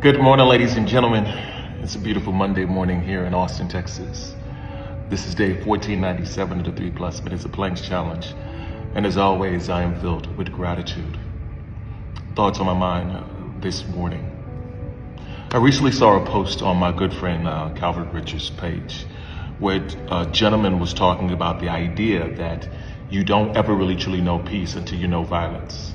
Good morning, ladies and gentlemen. It's a beautiful Monday morning here in Austin, Texas. This is day 1497 of the 3+ Minutes of Planks Challenge. And as always, I am filled with gratitude. Thoughts on my mind this morning. I recently saw a post on my good friend Calvin Richards' page where a gentleman was talking about the idea that you don't ever really truly know peace until you know violence.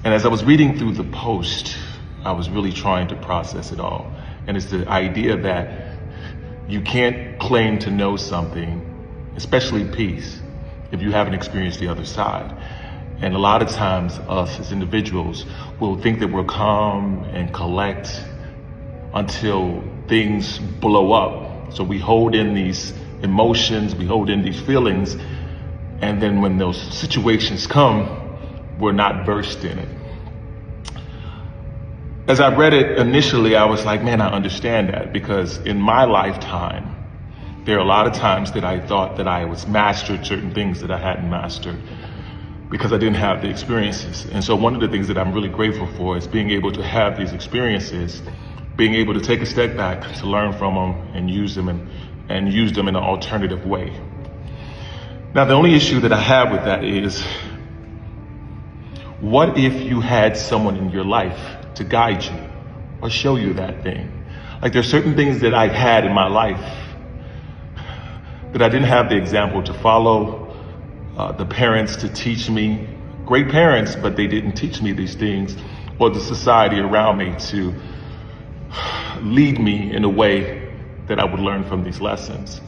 And as I was reading through the post, I was really trying to process it all. And it's the idea that you can't claim to know something, especially peace, if you haven't experienced the other side. And a lot of times us as individuals will think that we're calm and collect until things blow up. So we hold in these emotions, we hold in these feelings, and then when those situations come, we're not versed in it. As I read it initially, I was like, man, I understand that, because in my lifetime, there are a lot of times that I thought that I was mastered certain things that I hadn't mastered because I didn't have the experiences. And so one of the things that I'm really grateful for is being able to have these experiences, being able to take a step back to learn from them and use them and use them in an alternative way. Now, the only issue that I have with that is, what if you had someone in your life to guide you or show you that thing? Like, there's certain things that I've had in my life that I didn't have the example to follow, the parents to teach me, great parents, but they didn't teach me these things, or the society around me to lead me in a way that I would learn from these lessons.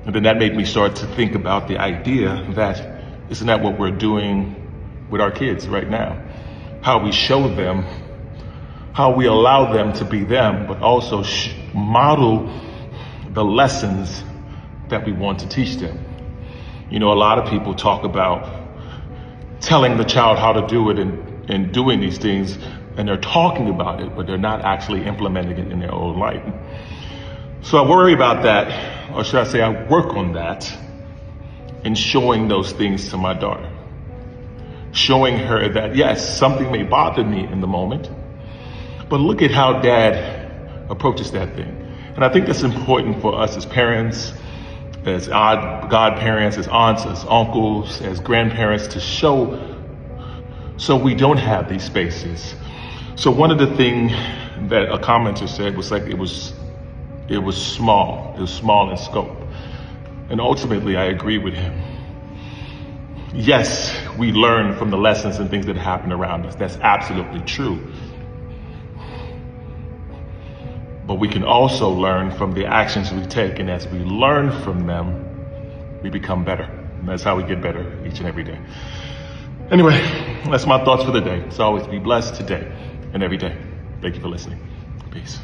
And then that made me start to think about the idea that isn't that what we're doing with our kids right now? How we show them, how we allow them to be them, but also model the lessons that we want to teach them. You know, a lot of people talk about telling the child how to do it and doing these things, and they're talking about it, but they're not actually implementing it in their own life. So I worry about that, or should I say I work on that in showing those things to my daughter. Showing her that, yes, something may bother me in the moment, but look at how dad approaches that thing. And I think that's important for us as parents, as godparents, as aunts, as uncles, as grandparents, to show so we don't have these spaces. So one of the things that a commenter said was like, it was small. It was small in scope. And ultimately, I agree with him. Yes, we learn from the lessons and things that happen around us. That's absolutely true. But we can also learn from the actions we take. And as we learn from them, we become better. And that's how we get better each and every day. Anyway, that's my thoughts for the day. As always, be blessed today and every day. Thank you for listening. Peace.